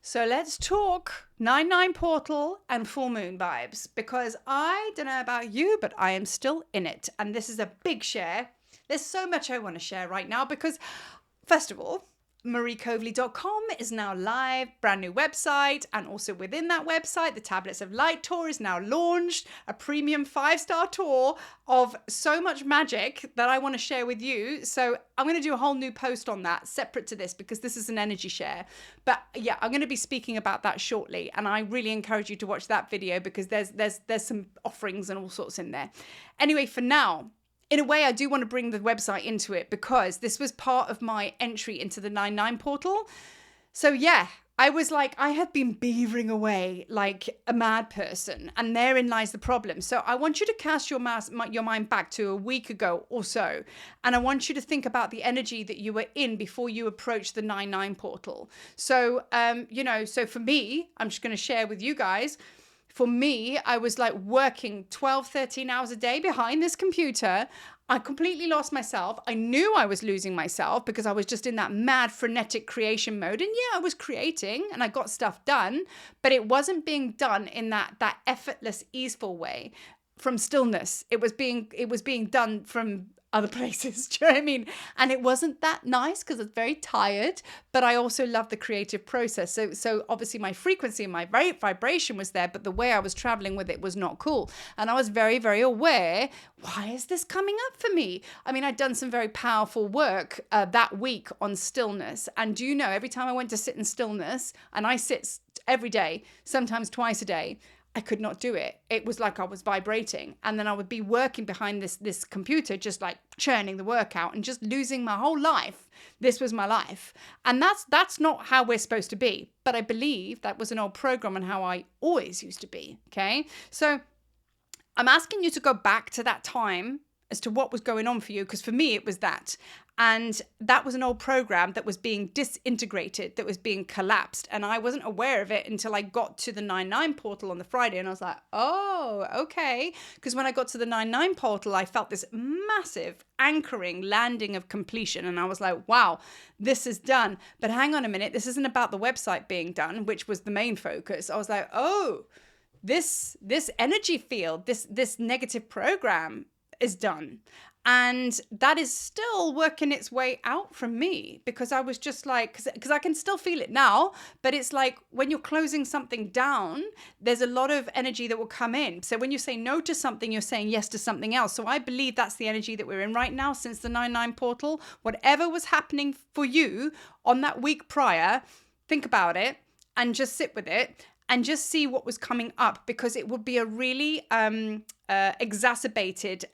So let's talk 9/9 portal and full moon vibes, because I don't know about you, but I am still in it. And this is a big share. There's so much I want to share right now because, first of all, mariecoverley.com is now live, brand new website. And also within that website, the Tablets of Light tour is now launched, a premium 5-star tour of so much magic that I want to share with you. So I'm going to do a whole new post on that separate to this because this is an energy share. But yeah, I'm going to be speaking about that shortly. And I really encourage you to watch that video because there's some offerings and all sorts in there. Anyway, for now, in a way, I do want to bring the website into it because this was part of my entry into the 9/9 portal. So yeah, I was like, I have been beavering away like a mad person, and therein lies the problem. So I want you to cast your mind back to a week ago or so, and I want you to think about the energy that you were in before you approached the 9/9 portal. So, so for me, I'm just going to share with you guys. For me, I was like working 12, 13 hours a day behind this computer. I completely lost myself. I knew I was losing myself because I was just in that mad, frenetic creation mode. And yeah, I was creating and I got stuff done, but it wasn't being done in that effortless, easeful way from stillness. It was being done from other places. Do you know what I mean? And it wasn't that nice because it's very tired, but I also love the creative process. So obviously my frequency and my vibration was there, but the way I was traveling with it was not cool. And I was very, very aware, why is this coming up for me? I mean, I'd done some very powerful work that week on stillness. And do you know, every time I went to sit in stillness, and I sit every day, sometimes twice a day, I could not do it. It was like I was vibrating. And then I would be working behind this computer, just like churning the work out and just losing my whole life. This was my life. And that's not how we're supposed to be. But I believe that was an old program and how I always used to be. Okay. So I'm asking you to go back to that time as to what was going on for you. Because for me, it was that. And that was an old program that was being disintegrated, that was being collapsed. And I wasn't aware of it until I got to the 9/9 portal on the Friday. And I was like, oh, okay. Because when I got to the 9/9 portal, I felt this massive anchoring, landing of completion. And I was like, wow, this is done. But hang on a minute. This isn't about the website being done, which was the main focus. I was like, oh, this energy field, this negative program is done. And that is still working its way out from me because I was just like, because I can still feel it now, but it's like when you're closing something down, there's a lot of energy that will come in. So when you say no to something, you're saying yes to something else. So I believe that's the energy that we're in right now since the 9/9 portal. Whatever was happening for you on that week prior, think about it and just sit with it. And just see what was coming up, because it would be a really exacerbated,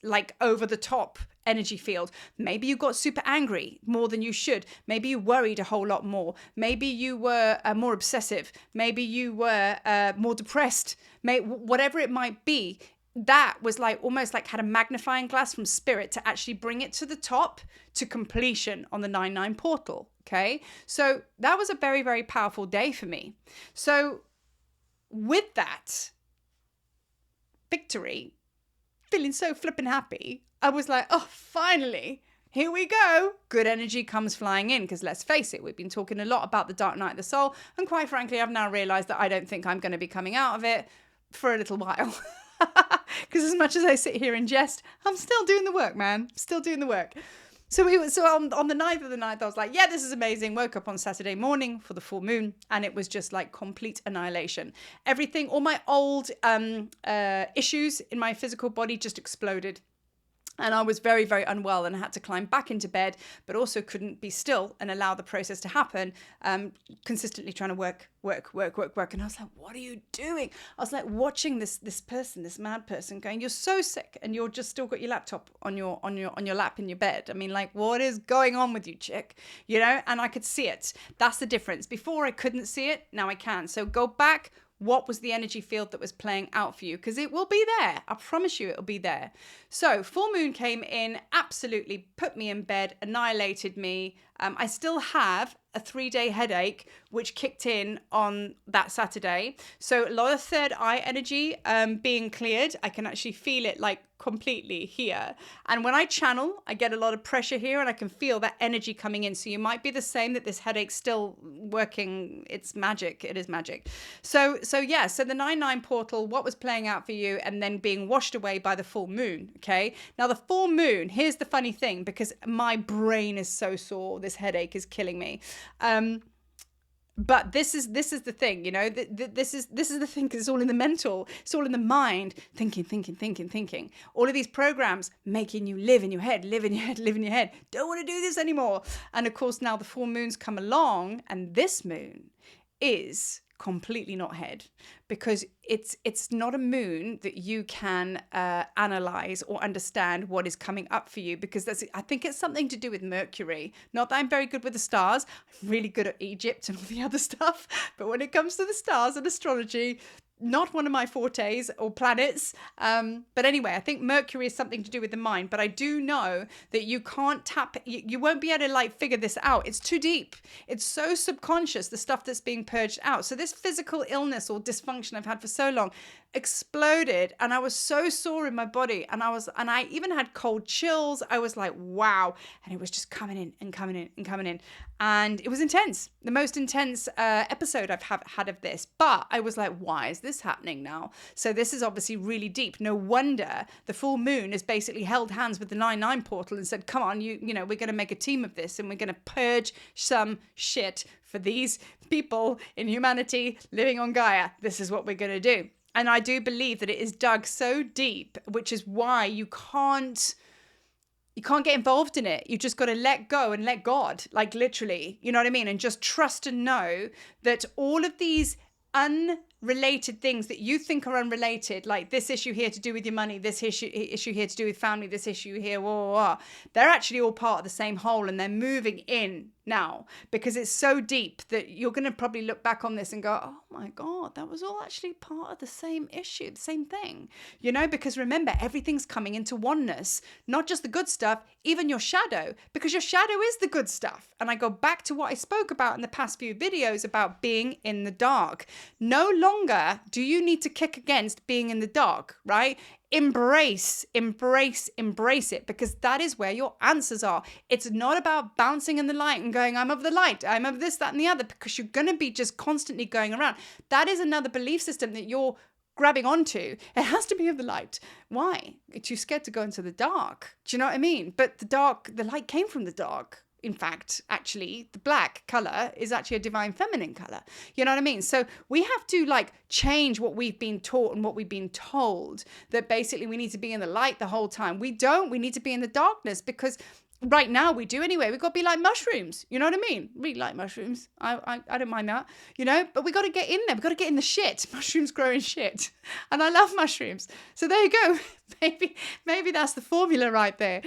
like over the top energy field. Maybe you got super angry more than you should. Maybe you worried a whole lot more. Maybe you were more obsessive. Maybe you were more depressed. Whatever it might be. That was like almost like had a magnifying glass from spirit to actually bring it to the top to completion on the 9/9 portal. Okay. So that was a very, very powerful day for me. So with that victory, feeling so flippin' happy, I was like, oh, finally, here we go. Good energy comes flying in because let's face it, we've been talking a lot about the dark night of the soul. And quite frankly, I've now realized that I don't think I'm going to be coming out of it for a little while. Because as much as I sit here and jest, I'm still doing the work, man. Still doing the work. So on the 9th of the 9th, I was like, yeah, this is amazing. Woke up on Saturday morning for the full moon, and it was just like complete annihilation. Everything, all my old issues in my physical body just exploded. And I was very, very unwell and I had to climb back into bed, but also couldn't be still and allow the process to happen, consistently trying to work. And I was like, what are you doing? I was like watching this person, this mad person going, you're so sick and you're just still got your laptop on your lap in your bed. I mean, like, what is going on with you, chick? You know, and I could see it. That's the difference. Before I couldn't see it, now I can. So go back. What was the energy field that was playing out for you? Because it will be there. I promise you it'll be there. So full moon came in, absolutely put me in bed, annihilated me. I still have a 3-day headache, which kicked in on that Saturday. So a lot of third eye energy being cleared. I can actually feel it like completely here. And when I channel, I get a lot of pressure here and I can feel that energy coming in. So you might be the same, that this headache's still working. It's magic. It is magic. So yeah, so the 9/9 portal, what was playing out for you and then being washed away by the full moon. Okay. Now the full moon, here's the funny thing, because my brain is so sore. This headache is killing me. But this is the thing, you know, this is the thing, because it's all in the mental, it's all in the mind, thinking. All of these programs making you live in your head. Don't want to do this anymore. And of course, now the full moon's come along, and this moon is completely not head, because it's not a moon that you can analyze or understand what is coming up for you, because I think it's something to do with Mercury. Not that I'm very good with the stars. I'm really good at Egypt and all the other stuff, but when it comes to the stars and astrology, not one of my fortes or planets. But anyway, I think Mercury is something to do with the mind. But I do know that you can't you won't be able to like figure this out. It's too deep. It's so subconscious, the stuff that's being purged out. So this physical illness or dysfunction I've had for so long exploded, and I was so sore in my body, and I even had cold chills. I was like, wow. And it was just coming in. And it was intense, the most intense episode I've had of this. But I was like, why is this happening now? So this is obviously really deep. No wonder the full moon has basically held hands with the 9/9 portal and said, come on, you know, we're going to make a team of this, and we're going to purge some shit for these people in humanity living on Gaia. This is what we're going to do. And I do believe that it is dug so deep, which is why you can't get involved in it. You just got to let go and let God, like literally, you know what I mean? And just trust and know that all of these unrelated things that you think are unrelated, like this issue here to do with your money, this issue here to do with family, this issue here, they're actually all part of the same whole, and they're moving in now, because it's so deep that you're going to probably look back on this and go, oh my God, that was all actually part of the same issue, the same thing, you know, because remember, everything's coming into oneness, not just the good stuff, even your shadow, because your shadow is the good stuff. And I go back to what I spoke about in the past few videos about being in the dark. No longer do you need to kick against being in the dark, right? Embrace it, because that is where your answers are. It's not about bouncing in the light and going, I'm of the light, I'm of this, that, and the other, because you're going to be just constantly going around. That is another belief system that you're grabbing onto. It has to be of the light. Why? You're too scared to go into the dark. Do you know what I mean? But the light came from the dark. In fact, actually, the black color is actually a divine feminine color. You know what I mean? So we have to like change what we've been taught and what we've been told, that basically we need to be in the light the whole time. We don't. We need to be in the darkness, because right now we do anyway. We've got to be like mushrooms. You know what I mean? Really like mushrooms. I don't mind that, you know, but we got to get in there. We got to get in the shit. Mushrooms grow in shit. And I love mushrooms. So there you go. Maybe that's the formula right there.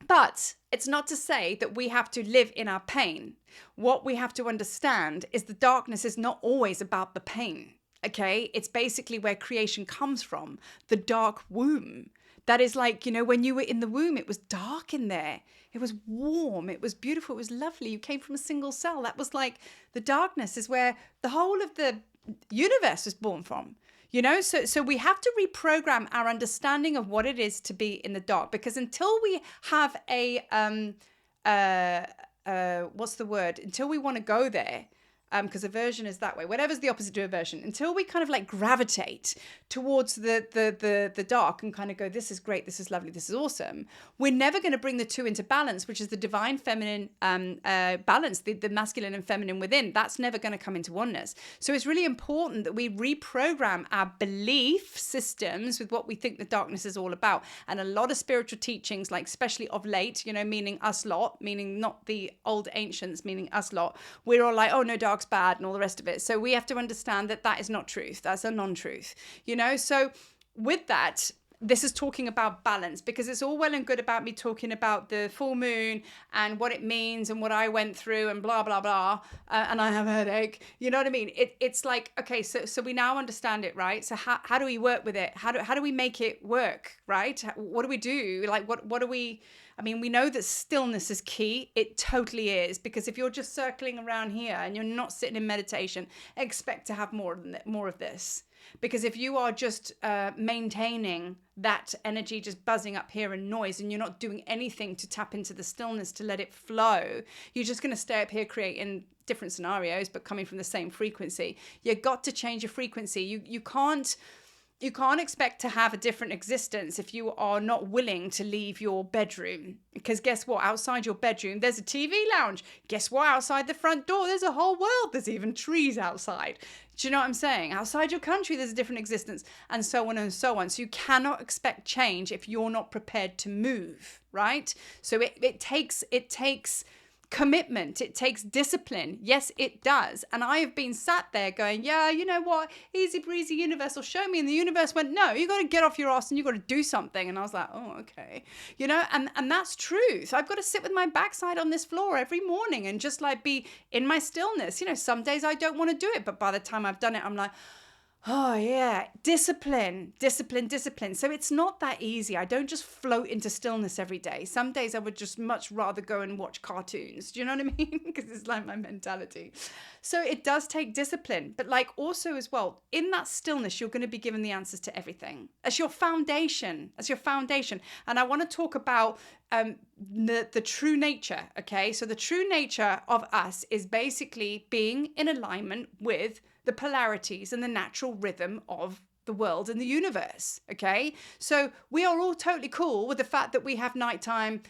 But it's not to say that we have to live in our pain. What we have to understand is the darkness is not always about the pain, okay? It's basically where creation comes from, the dark womb. That is like, you know, when you were in the womb, it was dark in there. It was warm. It was beautiful. It was lovely. You came from a single cell. That was like the darkness is where the whole of the universe was born from. You know, so we have to reprogram our understanding of what it is to be in the dark, because until we have what's the word? Until we want to go there, because aversion is that way. Whatever's the opposite to aversion. Until we kind of like gravitate towards the dark and kind of go, this is great, this is lovely, this is awesome. We're never going to bring the two into balance, which is the divine feminine balance, the masculine and feminine within. That's never going to come into oneness. So it's really important that we reprogram our belief systems with what we think the darkness is all about. And a lot of spiritual teachings, like especially of late, you know, meaning us lot, meaning not the old ancients, meaning us lot, we're all like, oh no, dark's bad and all the rest of it. So we have to understand that that is not truth. That's a non-truth, you know? So with that, this is talking about balance, because it's all well and good about me talking about the full moon and what it means and what I went through and blah, blah, blah. And I have a headache. You know what I mean? It's like, okay, so we now understand it, right? So how do we work with it? How do we make it work, right? What do we do? Like, what do we... I mean, we know that stillness is key. It totally is, because if you're just circling around here and you're not sitting in meditation, expect to have more of this. Because if you are just maintaining that energy just buzzing up here and noise, and you're not doing anything to tap into the stillness to let it flow, you're just going to stay up here creating different scenarios, but coming from the same frequency. You got to change your frequency. You can't expect to have a different existence if you are not willing to leave your bedroom. Because guess what? Outside your bedroom, there's a TV lounge. Guess what? Outside the front door, there's a whole world. There's even trees outside. Do you know what I'm saying? Outside your country, there's a different existence, and so on and so on. So you cannot expect change if you're not prepared to move, right? So it takes commitment. It takes discipline. Yes, it does. And I have been sat there going, yeah, you know what? Easy breezy, universe will show me. And the universe went, no, you got to get off your ass and you got to do something. And I was like, oh, okay. You know, and that's true. So I've got to sit with my backside on this floor every morning and just like be in my stillness. You know, some days I don't want to do it, but by the time I've done it, I'm like, oh yeah, discipline. So it's not that easy. I don't just float into stillness every day. Some days I would just much rather go and watch cartoons. Do you know what I mean? Because it's like my mentality. So it does take discipline, but like also as well, in that stillness, you're going to be given the answers to everything as your foundation. And I want to talk about the true nature. Okay. So the true nature of us is basically being in alignment with the polarities and the natural rhythm of the world and the universe, okay? So we are all totally cool with the fact that we have nighttime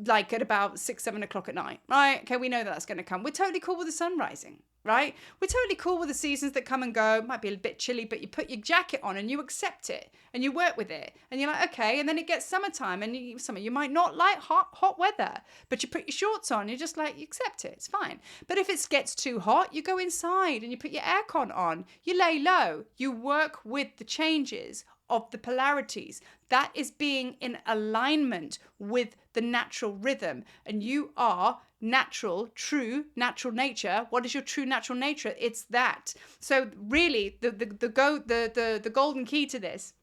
like at about 6, 7 o'clock at night, right? Okay, we know that that's going to come. We're totally cool with the sun rising, right? We're totally cool with the seasons that come and go. It might be a bit chilly, but you put your jacket on and you accept it and you work with it. And you're like, okay. And then it gets summertime and you might not like hot weather, but you put your shorts on. You're just like, you accept it. It's fine. But if it gets too hot, you go inside and you put your aircon on. You lay low. You work with the changes of the polarities. That is being in alignment with the natural rhythm. And you are natural, true natural nature. What is your true natural nature? It's that. So really the golden key to this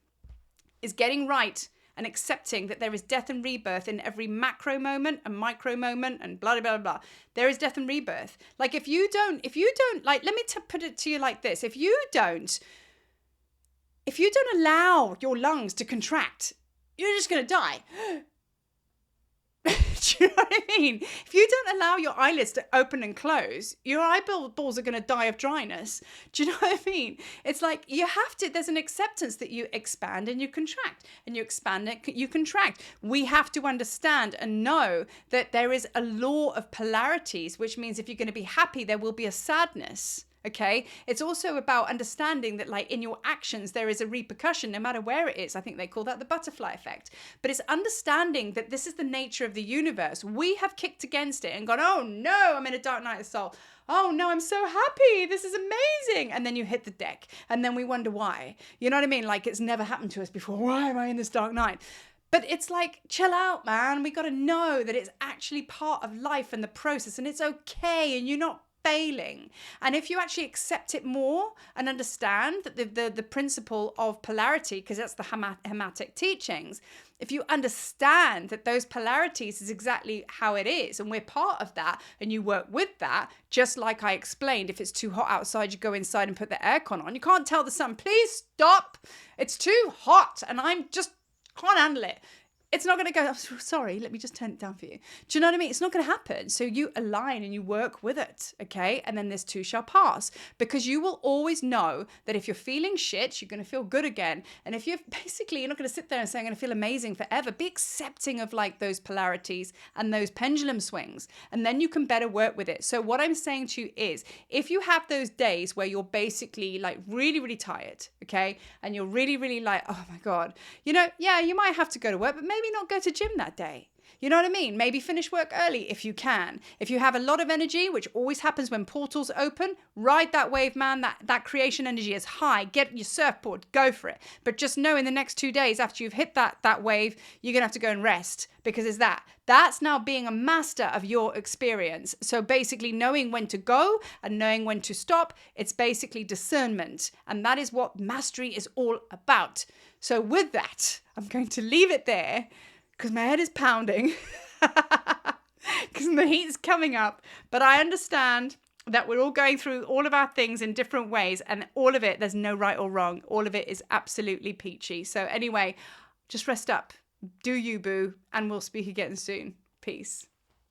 is getting right and accepting that there is death and rebirth in every macro moment and micro moment and blah, blah, blah, blah. There is death and rebirth. Like if you don't, like, let me put it to you like this. If you don't allow your lungs to contract, you're just going to die. Do you know what I mean? If you don't allow your eyelids to open and close, your eyeballs are going to die of dryness. Do you know what I mean? It's like you have to, there's an acceptance that you expand and you contract, and you expand and you contract. We have to understand and know that there is a law of polarities, which means if you're going to be happy, there will be a sadness. Okay. It's also about understanding that like in your actions, there is a repercussion no matter where it is. I think they call that the butterfly effect, but it's understanding that this is the nature of the universe. We have kicked against it and gone, oh no, I'm in a dark night of soul. Oh no, I'm so happy. This is amazing. And then you hit the deck and then we wonder why. You know what I mean? Like it's never happened to us before. Why am I in this dark night? But it's like, chill out, man. We got to know that it's actually part of life and the process, and it's okay. And you're not failing. And if you actually accept it more and understand that the principle of polarity, because that's the Hermatic teachings, if you understand that those polarities is exactly how it is, and we're part of that, and you work with that, just like I explained, if it's too hot outside, you go inside and put the aircon on. You can't tell the sun, please stop. It's too hot and I'm just can't handle it. It's not going to go, oh, sorry, let me just turn it down for you. Do you know what I mean? It's not going to happen. So you align and you work with it, okay? And then this too shall pass, because you will always know that if you're feeling shit, you're going to feel good again. And if you're not going to sit there and say, I'm going to feel amazing forever. Be accepting of like those polarities and those pendulum swings, and then you can better work with it. So what I'm saying to you is, if you have those days where you're basically like really, really tired, okay? And you're really, really like, oh my God, you know, yeah, you might have to go to work, but maybe not go to gym that day. You know what I mean? Maybe finish work early if you can. If you have a lot of energy, which always happens when portals open, ride that wave, man. That creation energy is high. Get your surfboard, go for it. But just know in the next 2 days after you've hit that wave, you're going to have to go and rest, because it's that's now being a master of your experience. So basically knowing when to go and knowing when to stop, it's basically discernment. And that is what mastery is all about. So with that, I'm going to leave it there because my head is pounding because the heat's coming up. But I understand that we're all going through all of our things in different ways, and all of it, there's no right or wrong. All of it is absolutely peachy. So anyway, just rest up. Do you, boo, and we'll speak again soon. Peace.